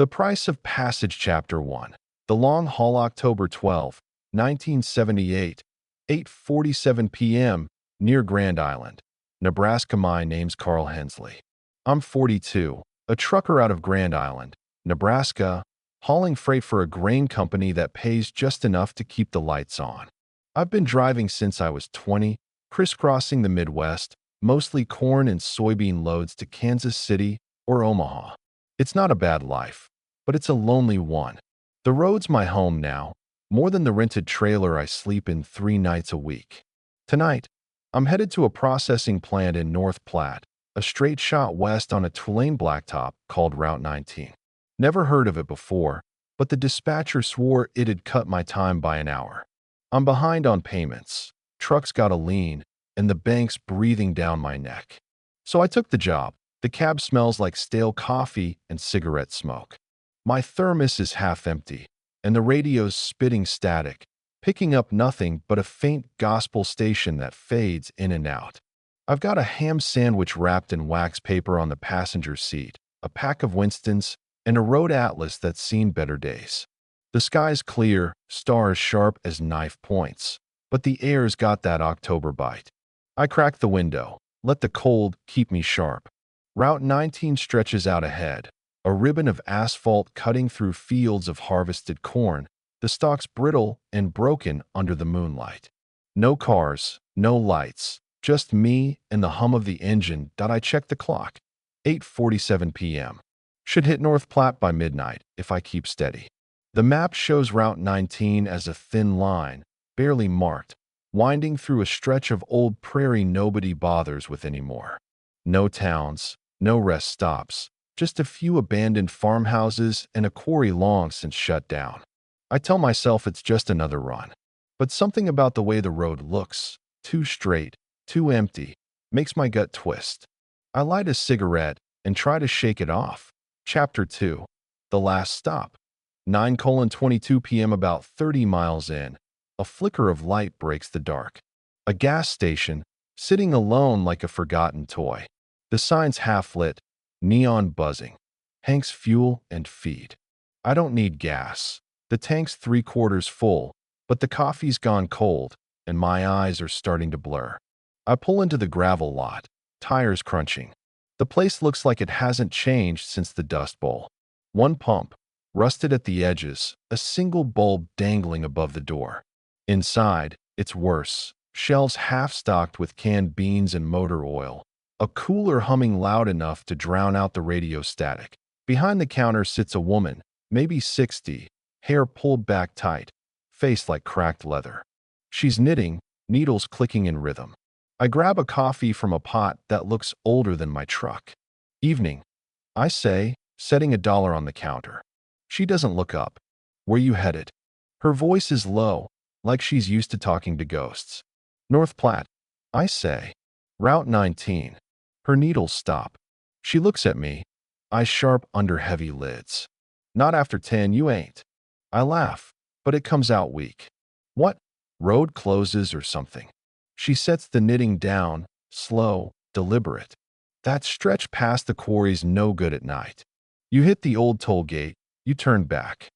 The Price of Passage Chapter 1. The Long Haul October 12, 1978, 8:47 p.m. near Grand Island, Nebraska. My name's Carl Hensley. I'm 42, a trucker out of Grand Island, Nebraska, hauling freight for a grain company that pays just enough to keep the lights on. I've been driving since I was 20, crisscrossing the Midwest, mostly corn and soybean loads to Kansas City or Omaha. It's not a bad life, but it's a lonely one. The road's my home now, more than the rented trailer I sleep in 3 nights a week. Tonight, I'm headed to a processing plant in North Platte, a straight shot west on a two-lane blacktop called Route 19. Never heard of it before, but the dispatcher swore it'd cut my time by an hour. I'm behind on payments, truck's got a lien, and the bank's breathing down my neck. So I took the job. The cab smells like stale coffee and cigarette smoke. My thermos is half empty, and the radio's spitting static, picking up nothing but a faint gospel station that fades in and out. I've got a ham sandwich wrapped in wax paper on the passenger seat, a pack of Winstons, and a road atlas that's seen better days. The sky's clear, stars sharp as knife points, but the air's got that October bite. I crack the window, let the cold keep me sharp. Route 19 stretches out ahead, a ribbon of asphalt cutting through fields of harvested corn, the stalks brittle and broken under the moonlight. No cars, no lights, just me and the hum of the engine. I check the clock. 8:47 p.m. Should hit North Platte by midnight if I keep steady. The map shows Route 19 as a thin line, barely marked, winding through a stretch of old prairie nobody bothers with anymore. No towns, no rest stops, just a few abandoned farmhouses and a quarry long since shut down. I tell myself it's just another run. But something about the way the road looks, too straight, too empty, makes my gut twist. I light a cigarette and try to shake it off. Chapter 2. The Last Stop. 9:22 p.m. About 30 miles in, a flicker of light breaks the dark. A gas station, sitting alone like a forgotten toy. The sign's half-lit, neon buzzing. Hank's Fuel and Feed. I don't need gas. The tank's 3/4 full, but the coffee's gone cold, and my eyes are starting to blur. I pull into the gravel lot, tires crunching. The place looks like it hasn't changed since the Dust Bowl. One pump, rusted at the edges, a single bulb dangling above the door. Inside, it's worse. Shelves half-stocked with canned beans and motor oil. A cooler humming loud enough to drown out the radio static. Behind the counter sits a woman, maybe 60, hair pulled back tight, face like cracked leather. She's knitting, needles clicking in rhythm. I grab a coffee from a pot that looks older than my truck. Evening, I say, setting $1 on the counter. She doesn't look up. Where you headed? Her voice is low, like she's used to talking to ghosts. North Platte, I say. Route 19. Her needles stop. She looks at me, eyes sharp under heavy lids. Not after 10, you ain't. I laugh, but it comes out weak. What? Road closes or something. She sets the knitting down, slow, deliberate. That stretch past the quarry's no good at night. You hit the old toll gate, you turn back.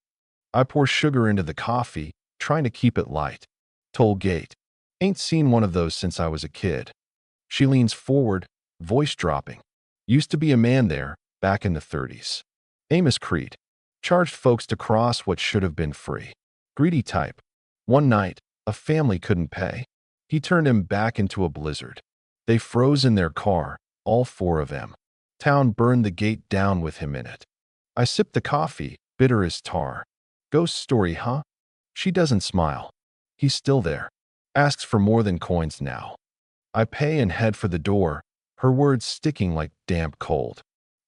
I pour sugar into the coffee, trying to keep it light. Toll gate. Ain't seen one of those since I was a kid. She leans forward, voice dropping. Used to be a man there, back in the 30s. Amos Creed. Charged folks to cross what should have been free. Greedy type. One night, a family couldn't pay. He turned him back into a blizzard. They froze in their car, all 4 of them. Town burned the gate down with him in it. I sip the coffee, bitter as tar. Ghost story, huh? She doesn't smile. He's still there. Asks for more than coins now. I pay and head for the door, her words sticking like damp cold.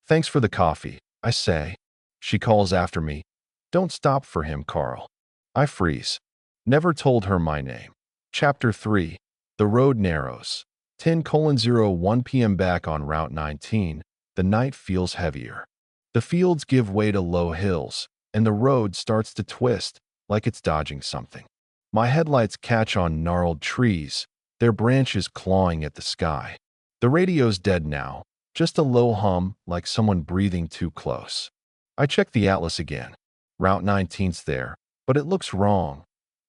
Thanks for the coffee, I say. She calls after me. Don't stop for him, Carl. I freeze. Never told her my name. Chapter 3. The road narrows. 10:01 p.m. Back on Route 19, the night feels heavier. The fields give way to low hills, and the road starts to twist, like it's dodging something. My headlights catch on gnarled trees, their branches clawing at the sky. The radio's dead now, just a low hum like someone breathing too close. I check the atlas again. Route 19's there, but it looks wrong.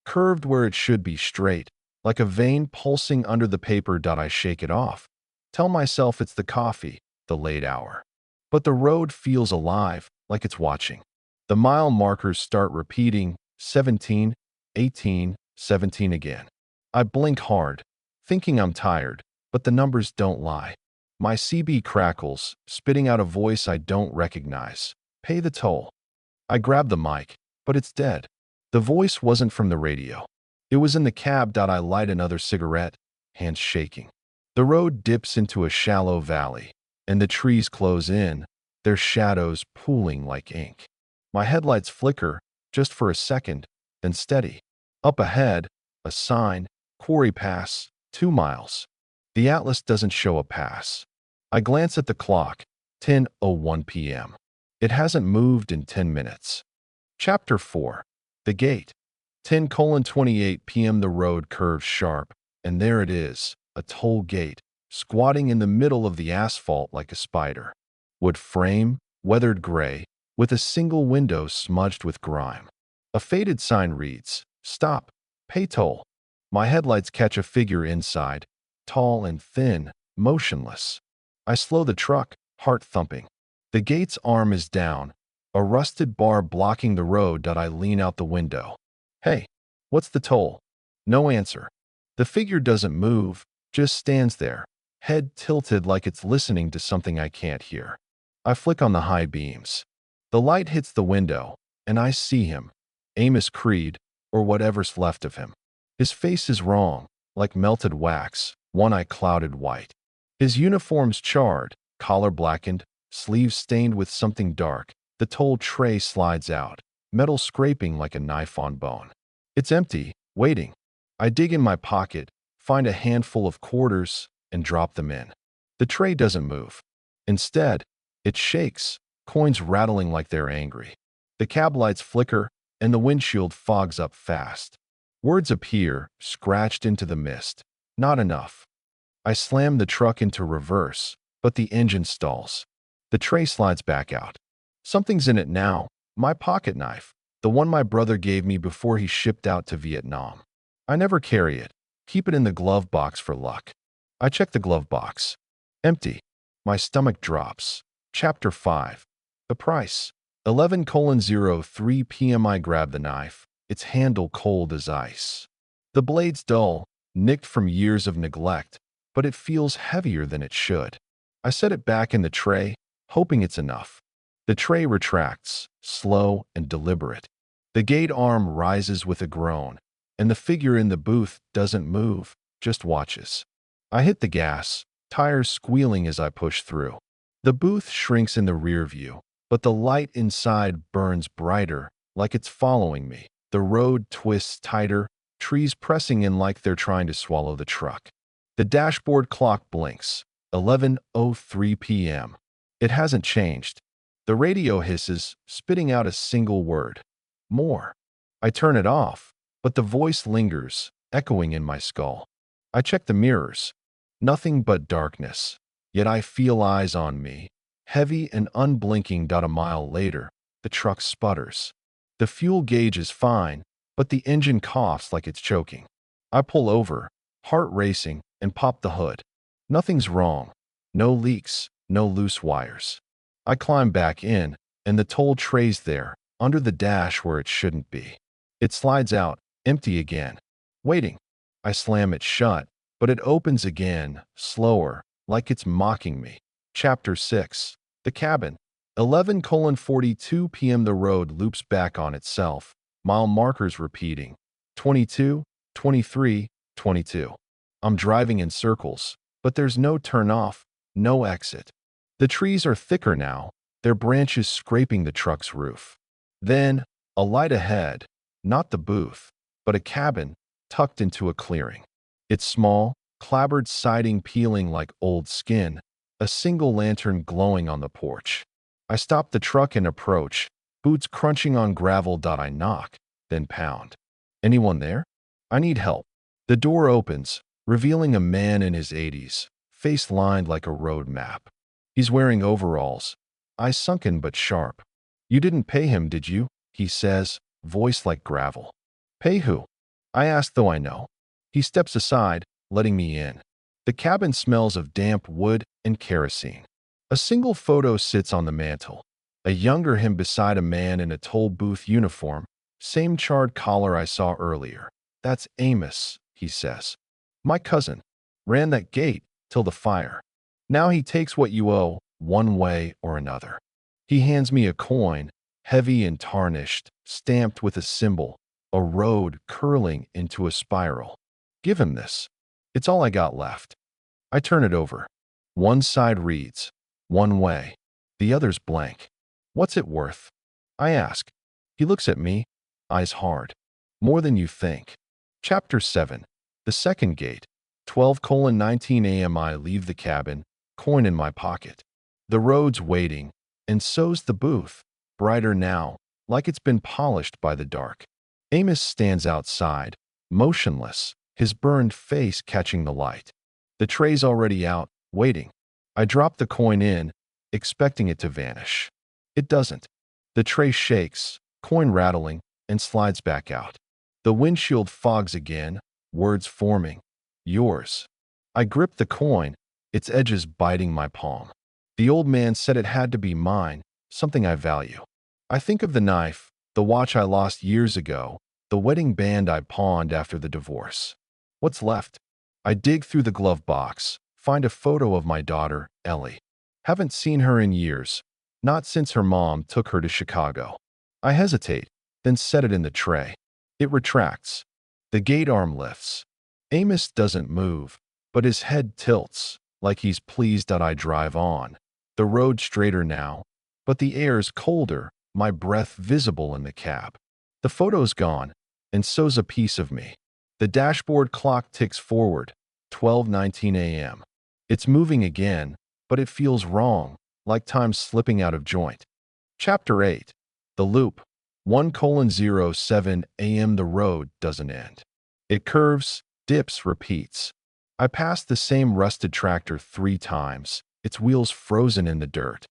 Curved where it should be straight, like a vein pulsing under the paper. I shake it off. Tell myself it's the coffee, the late hour. But the road feels alive, like it's watching. The mile markers start repeating, 17, 18, 17 again. I blink hard, thinking I'm tired, but the numbers don't lie. My CB crackles, spitting out a voice I don't recognize. Pay the toll. I grab the mic, but it's dead. The voice wasn't from the radio. It was in the cab. I light another cigarette, hands shaking. The road dips into a shallow valley, and the trees close in, their shadows pooling like ink. My headlights flicker, just for a second, then steady. Up ahead, a sign, Quarry Pass, 2 miles. The atlas doesn't show a pass. I glance at the clock, 10:01 p.m. It hasn't moved in 10 minutes. Chapter 4. The Gate. 10:28 p.m. The road curves sharp, and there it is, a toll gate, squatting in the middle of the asphalt like a spider. Wood frame, weathered gray, with a single window smudged with grime. A faded sign reads, "Stop, pay toll." My headlights catch a figure inside, tall and thin, motionless. I slow the truck, heart thumping. The gate's arm is down, a rusted bar blocking the road. I lean out the window. "Hey, what's the toll?" No answer. The figure doesn't move, just stands there, head tilted like it's listening to something I can't hear. I flick on the high beams. The light hits the window, and I see him, Amos Creed, or whatever's left of him. His face is wrong, like melted wax, one eye clouded white. His uniform's charred, collar blackened, sleeves stained with something dark. The toll tray slides out, metal scraping like a knife on bone. It's empty, waiting. I dig in my pocket, find a handful of quarters, and drop them in. The tray doesn't move. Instead, it shakes, coins rattling like they're angry. The cab lights flicker, and the windshield fogs up fast. Words appear, scratched into the mist. Not enough. I slam the truck into reverse, but the engine stalls. The tray slides back out. Something's in it now, my pocket knife, the one my brother gave me before he shipped out to Vietnam. I never carry it, keep it in the glove box for luck. I check the glove box. Empty. My stomach drops. Chapter 5. The price. 11:03 p.m. I grab the knife, its handle cold as ice. The blade's dull, nicked from years of neglect, but it feels heavier than it should. I set it back in the tray, hoping it's enough. The tray retracts, slow and deliberate. The gate arm rises with a groan, and the figure in the booth doesn't move, just watches. I hit the gas, tires squealing as I push through. The booth shrinks in the rear view, but the light inside burns brighter, like it's following me. The road twists tighter, trees pressing in like they're trying to swallow the truck. The dashboard clock blinks, 11:03 p.m. It hasn't changed. The radio hisses, spitting out a single word. More. I turn it off, but the voice lingers, echoing in my skull. I check the mirrors. Nothing but darkness. Yet I feel eyes on me, heavy and unblinking. A mile later, the truck sputters. The fuel gauge is fine, but the engine coughs like it's choking. I pull over, heart racing, and pop the hood. Nothing's wrong. No leaks, no loose wires. I climb back in, and the toll tray's there, under the dash where it shouldn't be. It slides out, empty again. Waiting. I slam it shut, but it opens again, slower, like it's mocking me. Chapter 6. The Cabin. 11:42 p.m. The road loops back on itself, mile markers repeating. 22, 23, 22. I'm driving in circles, but there's no turn off, no exit. The trees are thicker now, their branches scraping the truck's roof. Then, a light ahead, not the booth, but a cabin tucked into a clearing. Its small, clapboard siding peeling like old skin, a single lantern glowing on the porch. I stop the truck and approach, boots crunching on gravel. I knock, then pound. Anyone there? I need help. The door opens, revealing a man in his 80s, face lined like a road map. He's wearing overalls, eyes sunken but sharp. You didn't pay him, did you? He says, voice like gravel. Pay who? I ask, though I know. He steps aside, letting me in. The cabin smells of damp wood and kerosene. A single photo sits on the mantel. A younger him beside a man in a toll booth uniform, same charred collar I saw earlier. That's Amos, he says. My cousin. Ran that gate till the fire. Now he takes what you owe, one way or another. He hands me a coin, heavy and tarnished, stamped with a symbol, a road curling into a spiral. Give him this. It's all I got left. I turn it over. One side reads, one way. The other's blank. What's it worth? I ask. He looks at me, eyes hard. More than you think. Chapter 7. The second gate. 12:19 a.m. I leave the cabin, coin in my pocket. The road's waiting, and so's the booth, brighter now, like it's been polished by the dark. Amos stands outside, motionless, his burned face catching the light. The tray's already out, waiting. I drop the coin in, expecting it to vanish. It doesn't. The tray shakes, coin rattling, and slides back out. The windshield fogs again, words forming. Yours. I grip the coin, its edges biting my palm. The old man said it had to be mine, something I value. I think of the knife, the watch I lost years ago, the wedding band I pawned after the divorce. What's left? I dig through the glove box, find a photo of my daughter, Ellie. Haven't seen her in years, not since her mom took her to Chicago. I hesitate, then set it in the tray. It retracts. The gate arm lifts. Amos doesn't move, but his head tilts, like he's pleased that I drive on. The road's straighter now, but the air's colder, my breath visible in the cab. The photo's gone, and so's a piece of me. The dashboard clock ticks forward, 12:19 a.m. It's moving again, but it feels wrong, like time's slipping out of joint. Chapter 8. The Loop. 1:07 a.m. The road doesn't end. It curves, dips, repeats. I pass the same rusted tractor 3 times, its wheels frozen in the dirt.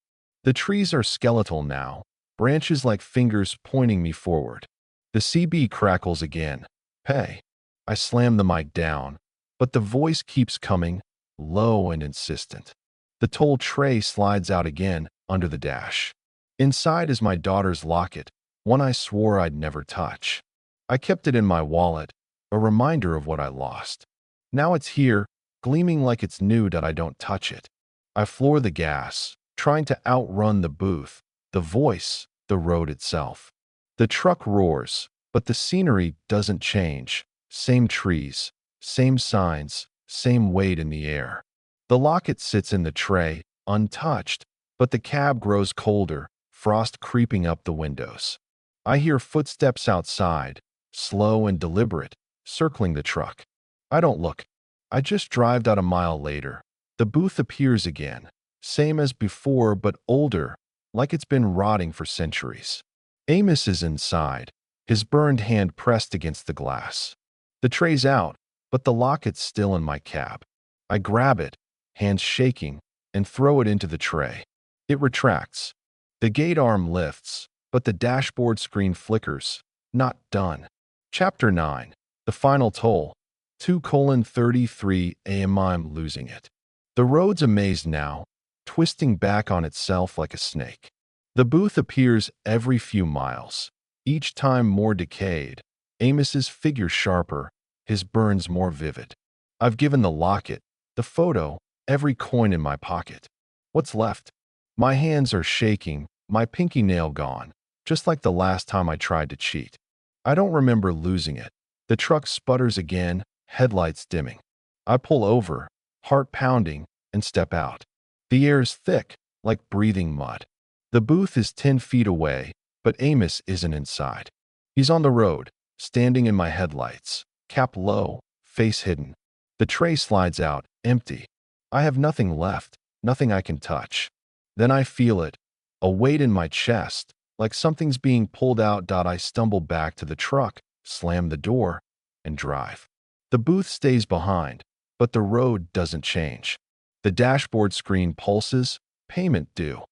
The trees are skeletal now, branches like fingers pointing me forward. The CB crackles again. Pay. I slam the mic down, but the voice keeps coming, low and insistent. The toll tray slides out again under the dash. Inside is my daughter's locket, one I swore I'd never touch. I kept it in my wallet, a reminder of what I lost. Now it's here, gleaming like it's new that I don't touch it. I floor the gas, trying to outrun the booth, the voice, the road itself. The truck roars, but the scenery doesn't change. Same trees, same signs, same weight in the air. The locket sits in the tray, untouched, but the cab grows colder, frost creeping up the windows. I hear footsteps outside, slow and deliberate, circling the truck. I don't look. I just drive out a mile later. The booth appears again, same as before but older, like it's been rotting for centuries. Amos is inside, his burned hand pressed against the glass. The tray's out, but the locket's still in my cab. I grab it, hands shaking, and throw it into the tray. It retracts. The gate arm lifts, but the dashboard screen flickers. Not done. Chapter 9. The Final Toll. 2:33 a.m. I'm losing it. The road's a maze now, twisting back on itself like a snake. The booth appears every few miles, each time more decayed. Amos's figure sharper, his burns more vivid. I've given the locket, the photo, every coin in my pocket. What's left? My hands are shaking, my pinky nail gone, just like the last time I tried to cheat. I don't remember losing it. The truck sputters again, headlights dimming. I pull over, heart pounding, and step out. The air's thick, like breathing mud. The booth is 10 feet away, but Amos isn't inside. He's on the road, standing in my headlights, cap low, face hidden. The tray slides out, empty. I have nothing left, nothing I can touch. Then I feel it, a weight in my chest, like something's being pulled out. I stumble back to the truck, slam the door, and drive. The booth stays behind, but the road doesn't change. The dashboard screen pulses, payment due.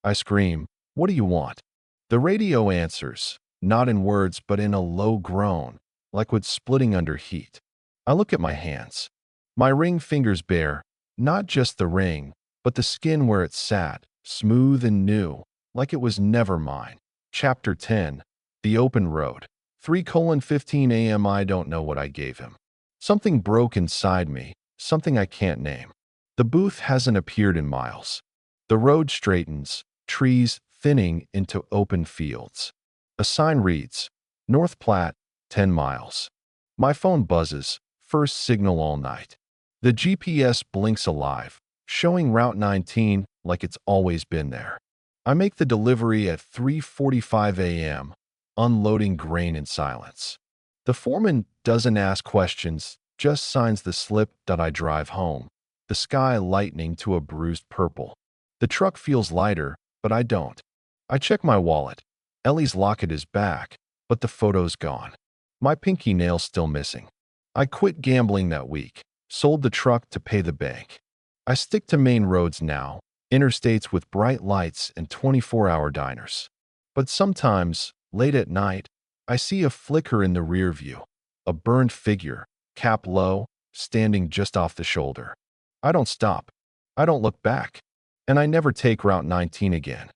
I scream, "What do you want?" The radio answers, not in words but in a low groan, like wood splitting under heat. I look at my hands. My ring fingers bare, not just the ring, but the skin where it sat, smooth and new, like it was never mine. Chapter 10. The Open Road. 3:15 a.m. I don't know what I gave him. Something broke inside me, something I can't name. The booth hasn't appeared in miles. The road straightens, trees thinning into open fields. A sign reads, North Platte, 10 miles. My phone buzzes, first signal all night. The GPS blinks alive, showing Route 19 like it's always been there. I make the delivery at 3:45 a.m., unloading grain in silence. The foreman doesn't ask questions, just signs the slip that I drive home, the sky lightening to a bruised purple. The truck feels lighter, but I don't. I check my wallet. Ellie's locket is back, but the photo's gone. My pinky nail's still missing. I quit gambling that week, sold the truck to pay the bank. I stick to main roads now, interstates with bright lights and 24-hour diners. But sometimes, late at night, I see a flicker in the rear view, a burned figure, cap low, standing just off the shoulder. I don't stop. I don't look back. And I never take Route 19 again.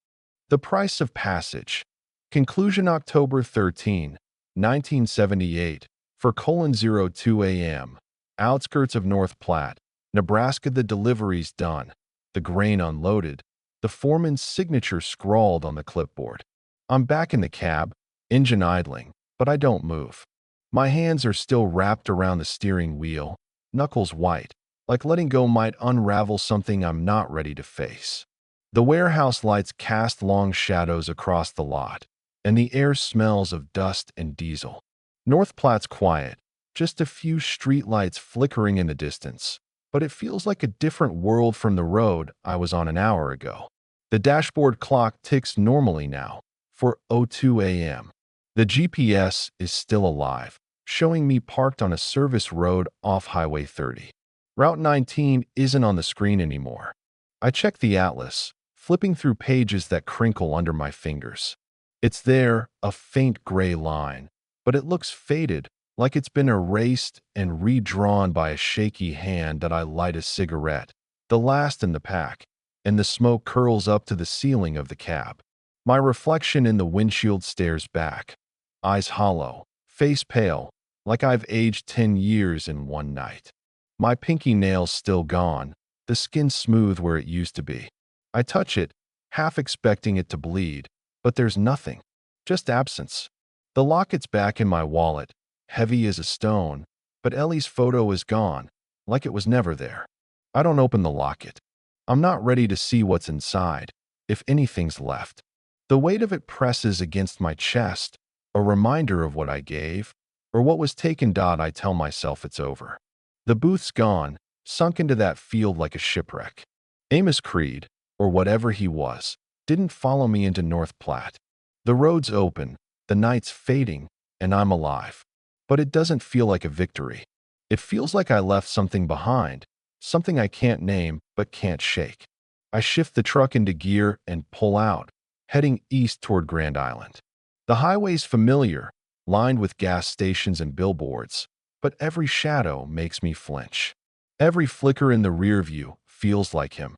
The Price of Passage. Conclusion October 13, 1978, for 02 a.m. Outskirts of North Platte, Nebraska. The delivery's done. The grain unloaded. The foreman's signature scrawled on the clipboard. I'm back in the cab, engine idling, but I don't move. My hands are still wrapped around the steering wheel, knuckles white, like letting go might unravel something I'm not ready to face. The warehouse lights cast long shadows across the lot, and the air smells of dust and diesel. North Platte's quiet, just a few street lights flickering in the distance, but it feels like a different world from the road I was on an hour ago. The dashboard clock ticks normally now, 4:02 a.m. The GPS is still alive, showing me parked on a service road off Highway 30. Route 19 isn't on the screen anymore. I check the atlas, flipping through pages that crinkle under my fingers. It's there, a faint gray line, but it looks faded, like it's been erased and redrawn by a shaky hand that I light a cigarette, the last in the pack, and the smoke curls up to the ceiling of the cab. My reflection in the windshield stares back, eyes hollow, face pale, like I've aged 10 years in one night. My pinky nail's still gone, the skin smooth where it used to be. I touch it, half expecting it to bleed, but there's nothing, just absence. The locket's back in my wallet, heavy as a stone, but Ellie's photo is gone, like it was never there. I don't open the locket. I'm not ready to see what's inside, if anything's left. The weight of it presses against my chest, a reminder of what I gave, or what was taken. I tell myself it's over. The booth's gone, sunk into that field like a shipwreck. Amos Creed, or whatever he was, didn't follow me into North Platte. The road's open, the night's fading, and I'm alive. But it doesn't feel like a victory. It feels like I left something behind, something I can't name but can't shake. I shift the truck into gear and pull out, heading east toward Grand Island. The highway's familiar, lined with gas stations and billboards, but every shadow makes me flinch. Every flicker in the rear view feels like him.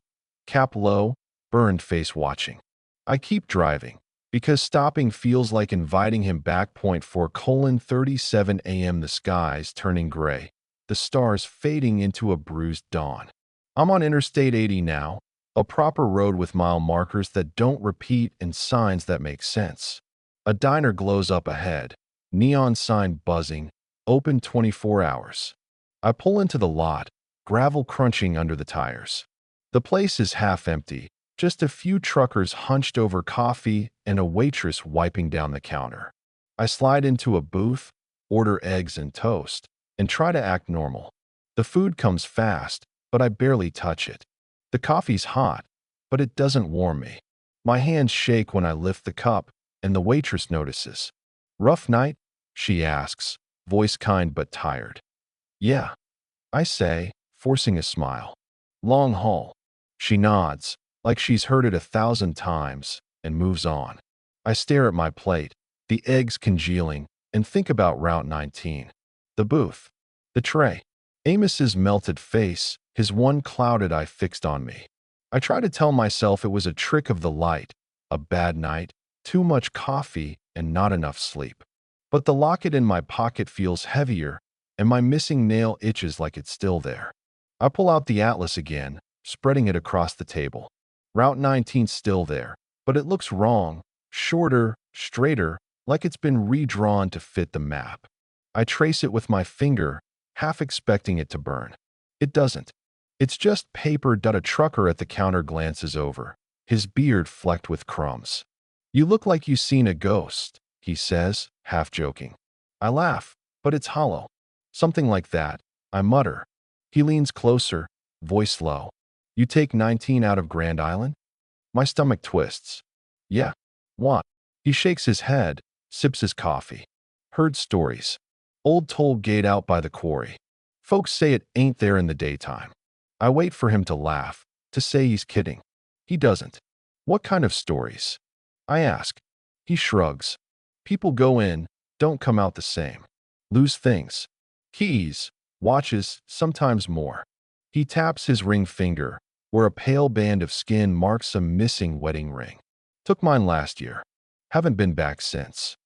Cap low, burned face watching. I keep driving, because stopping feels like inviting him back. 4:37 a.m. The sky's turning gray, the stars fading into a bruised dawn. I'm on Interstate 80 now, a proper road with mile markers that don't repeat and signs that make sense. A diner glows up ahead, neon sign buzzing, open 24 hours. I pull into the lot, gravel crunching under the tires. The place is half empty, just a few truckers hunched over coffee and a waitress wiping down the counter. I slide into a booth, order eggs and toast, and try to act normal. The food comes fast, but I barely touch it. The coffee's hot, but it doesn't warm me. My hands shake when I lift the cup, and the waitress notices. "Rough night?" she asks, voice kind but tired. "Yeah," I say, forcing a smile. "Long haul." She nods, like she's heard it 1,000 times, and moves on. I stare at my plate, the eggs congealing, and think about Route 19. The booth. The tray. Amos's melted face, his one clouded eye fixed on me. I try to tell myself it was a trick of the light, a bad night, too much coffee, and not enough sleep. But the locket in my pocket feels heavier, and my missing nail itches like it's still there. I pull out the atlas again, spreading it across the table. Route 19's still there, but it looks wrong, shorter, straighter, like it's been redrawn to fit the map. I trace it with my finger, half expecting it to burn. It doesn't. It's just paper. A trucker at the counter glances over, his beard flecked with crumbs. "You look like you seen a ghost," he says, half joking. I laugh, but it's hollow. "Something like that," I mutter. He leans closer, voice low. "You take 19 out of Grand Island?" My stomach twists. "Yeah. What?" He shakes his head, sips his coffee. "Heard stories. Old toll gate out by the quarry. Folks say it ain't there in the daytime." I wait for him to laugh, to say he's kidding. He doesn't. "What kind of stories?" I ask. He shrugs. "People go in, don't come out the same. Lose things. Keys, watches, sometimes more." He taps his ring finger, where a pale band of skin marks a missing wedding ring. "Took mine last year. Haven't been back since."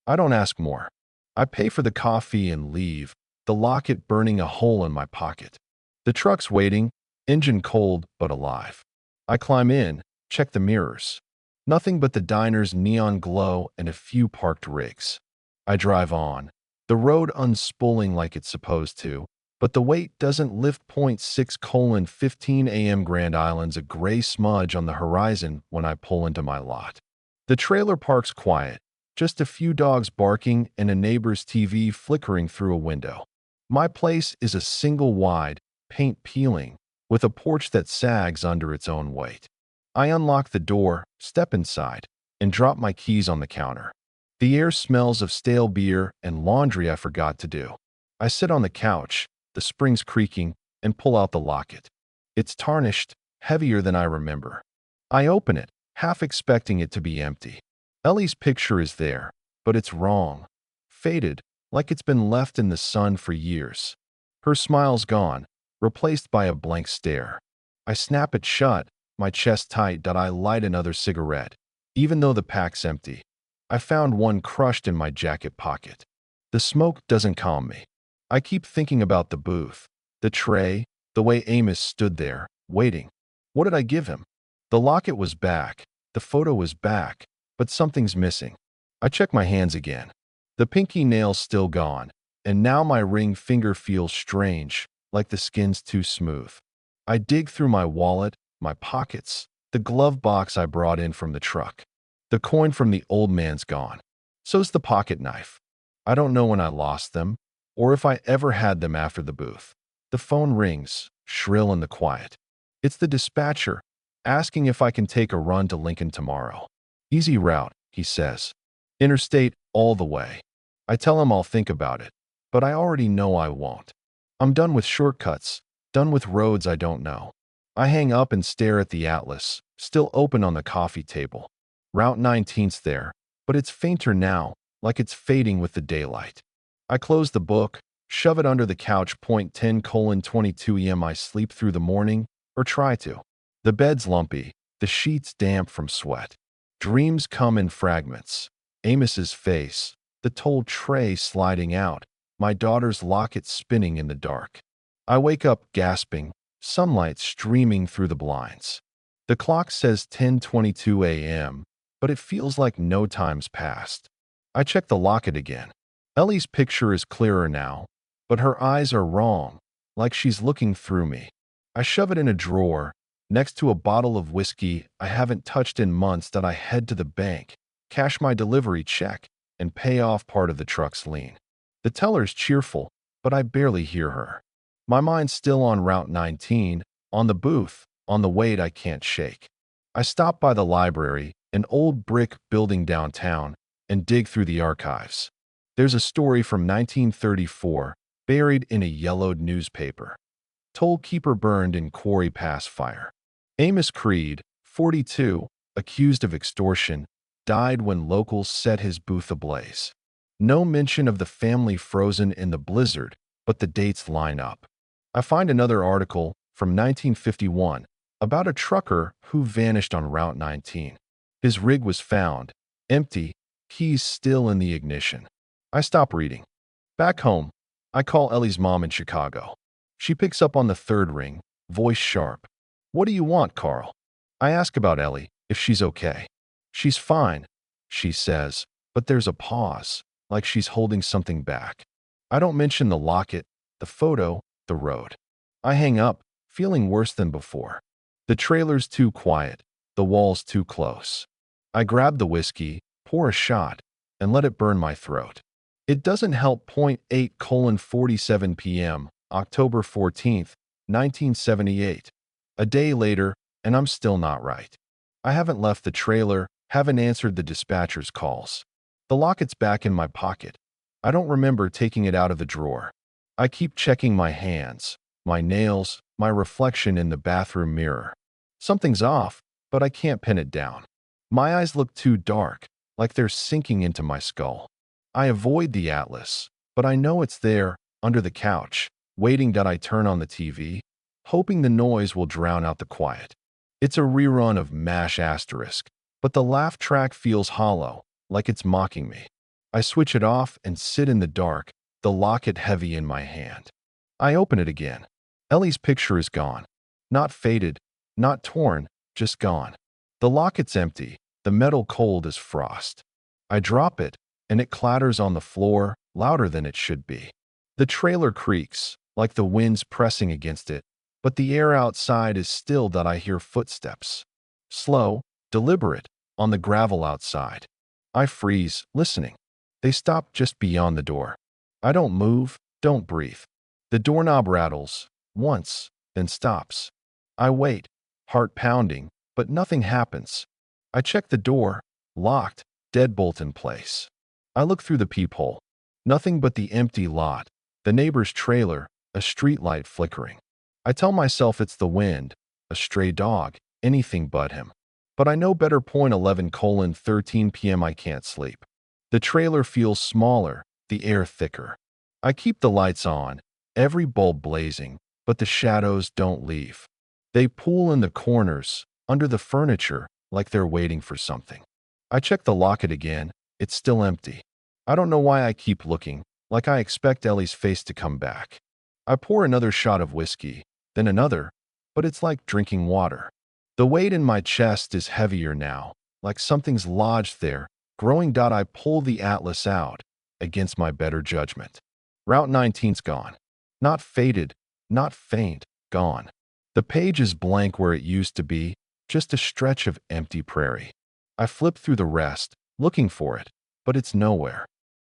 I don't ask more. I pay for the coffee and leave, the locket burning a hole in my pocket. The truck's waiting, engine cold but alive. I climb in, check the mirrors. Nothing but the diner's neon glow and a few parked rigs. I drive on, the road unspooling like it's supposed to, but the weight doesn't lift. 6:15 a.m. Grand Island's a gray smudge on the horizon when I pull into my lot. The trailer park's quiet, just a few dogs barking and a neighbor's TV flickering through a window. My place is a single wide, paint peeling, with a porch that sags under its own weight. I unlock the door, step inside, and drop my keys on the counter. The air smells of stale beer and laundry I forgot to do. I sit on the couch, the springs creaking, and pull out the locket. It's tarnished, heavier than I remember. I open it, half expecting it to be empty. Ellie's picture is there, but it's wrong. Faded, like it's been left in the sun for years. Her smile's gone, replaced by a blank stare. I snap it shut, my chest tight. I light another cigarette, even though the pack's empty. I found one crushed in my jacket pocket. The smoke doesn't calm me. I keep thinking about the booth, the tray, the way Amos stood there, waiting. What did I give him? The locket was back, the photo was back, but something's missing. I check my hands again. The pinky nail's still gone, and now my ring finger feels strange, like the skin's too smooth. I dig through my wallet, my pockets, the glove box I brought in from the truck. The coin from the old man's gone. So's the pocket knife. I don't know when I lost them, or if I ever had them after the booth. The phone rings, shrill in the quiet. It's the dispatcher, asking if I can take a run to Lincoln tomorrow. "Easy route," he says. "Interstate all the way." I tell him I'll think about it, but I already know I won't. I'm done with shortcuts, done with roads I don't know. I hang up and stare at the atlas, still open on the coffee table. Route 19's there, but it's fainter now, like it's fading with the daylight. I close the book, shove it under the couch. 10:22 a.m. I sleep through the morning, or try to. The bed's lumpy, the sheets damp from sweat. Dreams come in fragments. Amos's face, the toll tray sliding out, my daughter's locket spinning in the dark. I wake up gasping, sunlight streaming through the blinds. The clock says 10:22 a.m., but it feels like no time's passed. I check the locket again. Ellie's picture is clearer now, but her eyes are wrong, like she's looking through me. I shove it in a drawer, next to a bottle of whiskey I haven't touched in months. I head to the bank, cash my delivery check, and pay off part of the truck's lien. The teller's cheerful, but I barely hear her. My mind's still on Route 19, on the booth, on the weight I can't shake. I stop by the library, an old brick building downtown, and dig through the archives. There's a story from 1934, buried in a yellowed newspaper. Toll keeper burned in Quarry Pass fire. Amos Creed, 42, accused of extortion, died when locals set his booth ablaze. No mention of the family frozen in the blizzard, but the dates line up. I find another article from 1951 about a trucker who vanished on Route 19. His rig was found, empty, keys still in the ignition. I stop reading. Back home, I call Ellie's mom in Chicago. She picks up on the third ring, voice sharp. "What do you want, Carl?" I ask about Ellie, if she's okay. "She's fine," she says, but there's a pause, like she's holding something back. I don't mention the locket, the photo, the road. I hang up, feeling worse than before. The trailer's too quiet, the wall's too close. I grab the whiskey, pour a shot, and let it burn my throat. It doesn't help. 8:47 p.m., October 14th, 1978. A day later, and I'm still not right. I haven't left the trailer, haven't answered the dispatcher's calls. The locket's back in my pocket. I don't remember taking it out of the drawer. I keep checking my hands, my nails, my reflection in the bathroom mirror. Something's off, but I can't pin it down. My eyes look too dark, like they're sinking into my skull. I avoid the atlas, but I know it's there, under the couch, waiting that I turn on the TV, hoping the noise will drown out the quiet. It's a rerun of MASH asterisk, but the laugh track feels hollow, like it's mocking me. I switch it off and sit in the dark, the locket heavy in my hand. I open it again. Ellie's picture is gone. Not faded, not torn, just gone. The locket's empty, the metal cold as frost. I drop it, and it clatters on the floor, louder than it should be. The trailer creaks, like the wind's pressing against it, but the air outside is still that I hear footsteps. Slow, deliberate, on the gravel outside. I freeze, listening. They stop just beyond the door. I don't move, don't breathe. The doorknob rattles, once, then stops. I wait, heart pounding, but nothing happens. I check the door, locked, deadbolt in place. I look through the peephole. Nothing but the empty lot, the neighbor's trailer, a streetlight flickering. I tell myself it's the wind, a stray dog, anything but him. But I know better. 11:13 p.m. I can't sleep. The trailer feels smaller, the air thicker. I keep the lights on, every bulb blazing, but the shadows don't leave. They pool in the corners, under the furniture, like they're waiting for something. I check the locket again. It's still empty. I don't know why I keep looking, like I expect Ellie's face to come back. I pour another shot of whiskey, then another, but it's like drinking water. The weight in my chest is heavier now, like something's lodged there, growing. I pull the atlas out, against my better judgment. Route 19's gone. Not faded, not faint, gone. The page is blank where it used to be, just a stretch of empty prairie. I flip through the rest, looking for it, but it's nowhere.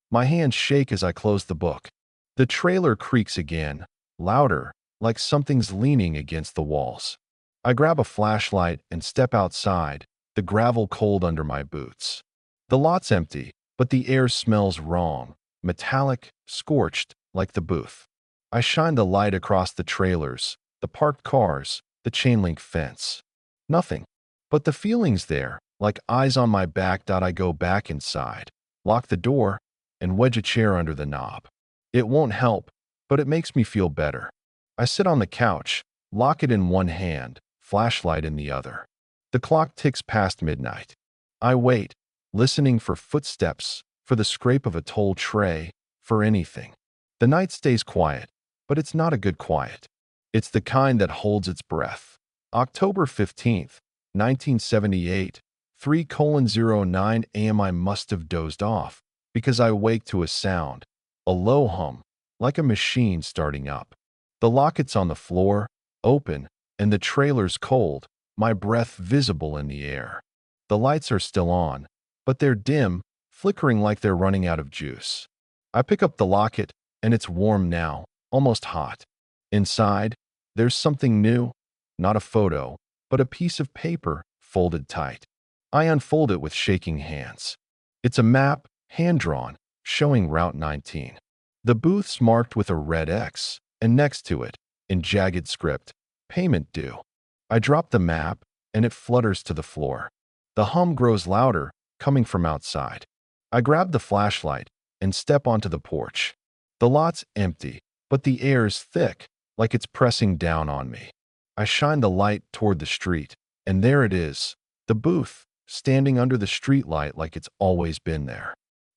My hands shake as I close the book. The trailer creaks again, louder, like something's leaning against the walls. I grab a flashlight and step outside, the gravel cold under my boots. The lot's empty, but the air smells wrong, metallic, scorched, like the booth. I shine the light across the trailers, the parked cars, the chain-link fence. Nothing. But the feeling's there, like eyes on my back. I go back inside, lock the door, and wedge a chair under the knob. It won't help, but it makes me feel better. I sit on the couch, locket in one hand, flashlight in the other. The clock ticks past midnight. I wait, listening for footsteps, for the scrape of a toll tray, for anything. The night stays quiet, but it's not a good quiet. It's the kind that holds its breath. October 15th, 1978, 3:09 a.m. I must have dozed off, because I wake to a sound, a low hum, like a machine starting up. The locket's on the floor, open, and the trailer's cold, my breath visible in the air. The lights are still on, but they're dim, flickering like they're running out of juice. I pick up the locket, and it's warm now, almost hot. Inside, there's something new, not a photo, but a piece of paper, folded tight. I unfold it with shaking hands. It's a map, hand-drawn, showing Route 19. The booth's marked with a red X, and next to it, in jagged script, payment due. I drop the map, and it flutters to the floor. The hum grows louder, coming from outside. I grab the flashlight and step onto the porch. The lot's empty, but the air's thick, like it's pressing down on me. I shine the light toward the street, and there it is, the booth, standing under the streetlight like it's always been there.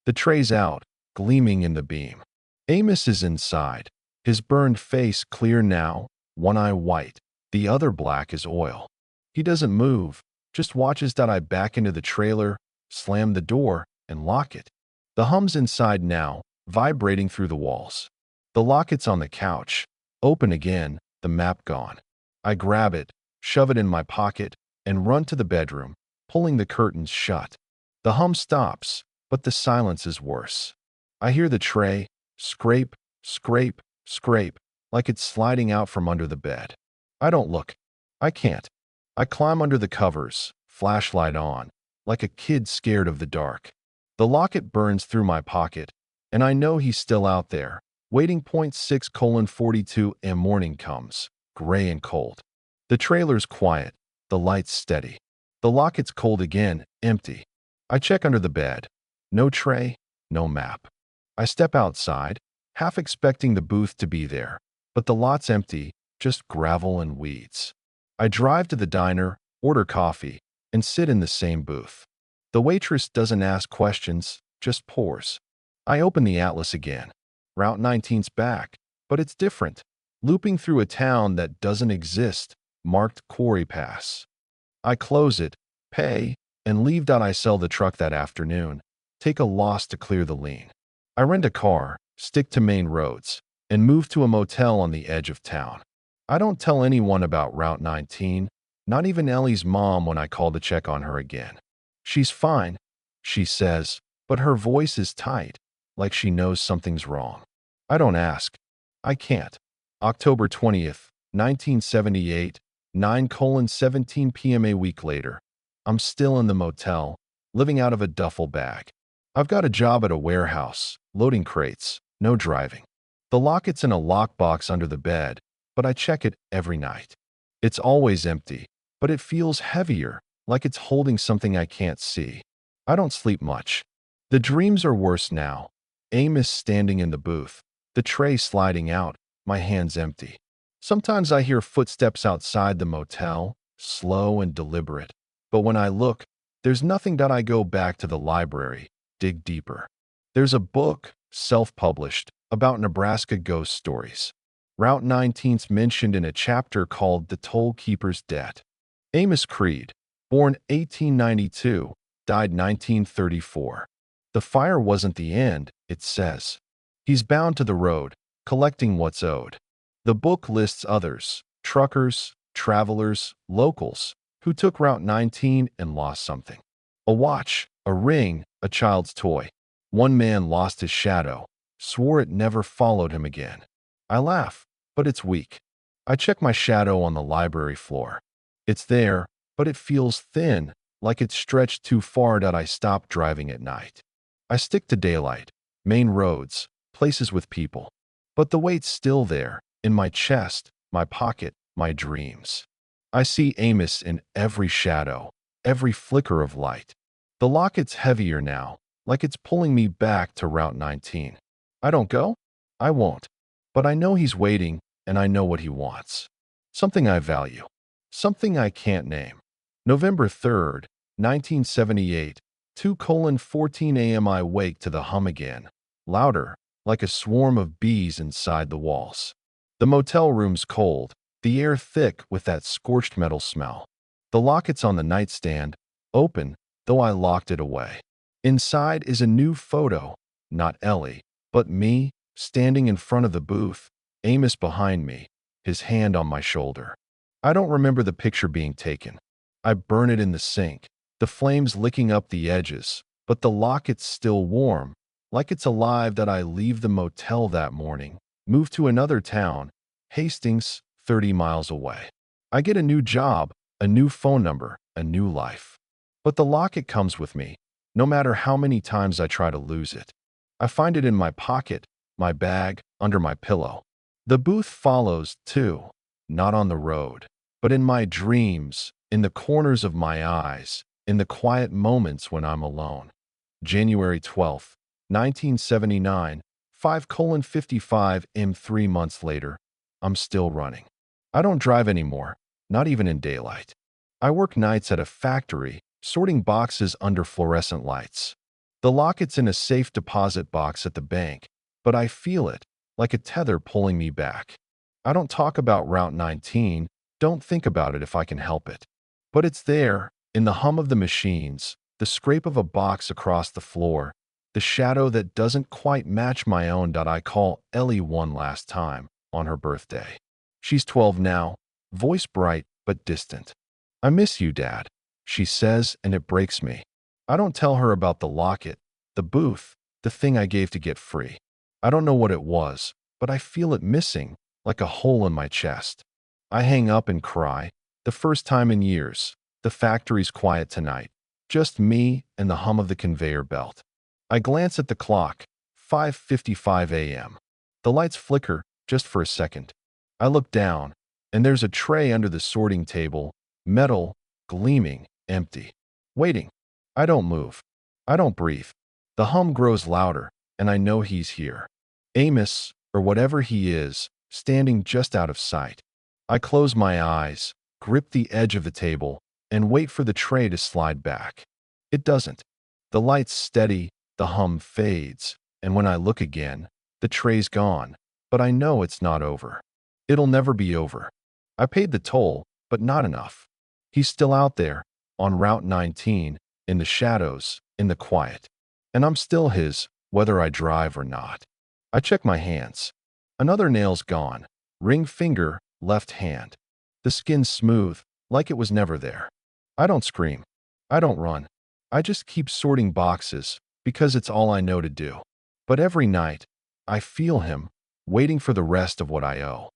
The tray's out, gleaming in the beam. Amos is inside, his burned face clear now, one eye white, the other black as oil. He doesn't move, just watches that I back into the trailer, slam the door, and lock it. The hum's inside now, vibrating through the walls. The locket's on the couch, open again, the map gone. I grab it, shove it in my pocket, and run to the bedroom, pulling the curtains shut. The hum stops, but the silence is worse. I hear the tray scrape, scrape, scrape, like it's sliding out from under the bed. I don't look. I can't. I climb under the covers, flashlight on, like a kid scared of the dark. The locket burns through my pocket, and I know he's still out there, waiting. 6:42 a.m. morning comes, gray and cold. The trailer's quiet, the light's steady. The locket's cold again, empty. I check under the bed. No tray, no map. I step outside, half expecting the booth to be there, but the lot's empty, just gravel and weeds. I drive to the diner, order coffee, and sit in the same booth. The waitress doesn't ask questions, just pours. I open the atlas again. Route 19's back, but it's different. Looping through a town that doesn't exist, marked Quarry Pass. I close it, pay, and leave. I sell the truck that afternoon, take a loss to clear the lien. I rent a car, stick to main roads, and move to a motel on the edge of town. I don't tell anyone about Route 19, not even Ellie's mom when I call to check on her again. She's fine, she says, but her voice is tight, like she knows something's wrong. I don't ask. I can't. October 20th, 1978, 9:17 p.m. A week later. I'm still in the motel, living out of a duffel bag. I've got a job at a warehouse, loading crates, no driving. The locket's in a lockbox under the bed, but I check it every night. It's always empty, but it feels heavier, like it's holding something I can't see. I don't sleep much. The dreams are worse now. Amos standing in the booth, the tray sliding out, my hands empty. Sometimes I hear footsteps outside the motel, slow and deliberate. But when I look, there's nothing. I go back to the library, dig deeper. There's a book, self-published, about Nebraska ghost stories. Route 19's mentioned in a chapter called The Toll Keeper's Debt. Amos Creed, born 1892, died 1934. The fire wasn't the end, it says. He's bound to the road, collecting what's owed. The book lists others, truckers, travelers, locals, who took Route 19 and lost something. A watch, a ring, a child's toy. One man lost his shadow, swore it never followed him again. I laugh, but it's weak. I check my shadow on the library floor. It's there, but it feels thin, like it's stretched too far. I stop driving at night. I stick to daylight, main roads, places with people. But the weight's still there, in my chest, my pocket, my dreams. I see Amos in every shadow, every flicker of light. The locket's heavier now, like it's pulling me back to Route 19. I don't go? I won't. But I know he's waiting, and I know what he wants. Something I value. Something I can't name. November 3rd, 1978, 2:14 a.m. I wake to the hum again. Louder, like a swarm of bees inside the walls. The motel room's cold, the air thick with that scorched metal smell. The locket's on the nightstand, open, though I locked it away. Inside is a new photo, not Ellie, but me, standing in front of the booth, Amos behind me, his hand on my shoulder. I don't remember the picture being taken. I burn it in the sink, the flames licking up the edges, but the locket's still warm, like it's alive. I leave the motel that morning, move to another town, Hastings, 30 miles away. I get a new job, a new phone number, a new life. But the locket comes with me, no matter how many times I try to lose it. I find it in my pocket, my bag, under my pillow. The booth follows, too, not on the road, but in my dreams, in the corners of my eyes, in the quiet moments when I'm alone. January 12th, 1979, 5:55 m. 3 months later, I'm still running. I don't drive anymore, not even in daylight. I work nights at a factory, sorting boxes under fluorescent lights. The locket's in a safe deposit box at the bank, but I feel it, like a tether pulling me back. I don't talk about Route 19, don't think about it if I can help it. But it's there, in the hum of the machines, the scrape of a box across the floor, the shadow that doesn't quite match my own. I call Ellie one last time, on her birthday. She's 12 now, voice bright but distant. "I miss you, Dad," she says, and it breaks me. I don't tell her about the locket, the booth, the thing I gave to get free. I don't know what it was, but I feel it missing, like a hole in my chest. I hang up and cry. The first time in years. The factory's quiet tonight. Just me and the hum of the conveyor belt. I glance at the clock. 5:55 a.m. The lights flicker, just for a second. I look down, and there's a tray under the sorting table, metal, gleaming, empty. Waiting. I don't move. I don't breathe. The hum grows louder, and I know he's here. Amos, or whatever he is, standing just out of sight. I close my eyes, grip the edge of the table, and wait for the tray to slide back. It doesn't. The light's steady, the hum fades, and when I look again, the tray's gone, but I know it's not over. It'll never be over. I paid the toll, but not enough. He's still out there, on Route 19, in the shadows, in the quiet. And I'm still his, whether I drive or not. I check my hands. Another nail's gone. Ring finger, left hand. The skin's smooth, like it was never there. I don't scream. I don't run. I just keep sorting boxes, because it's all I know to do. But every night, I feel him, waiting for the rest of what I owe.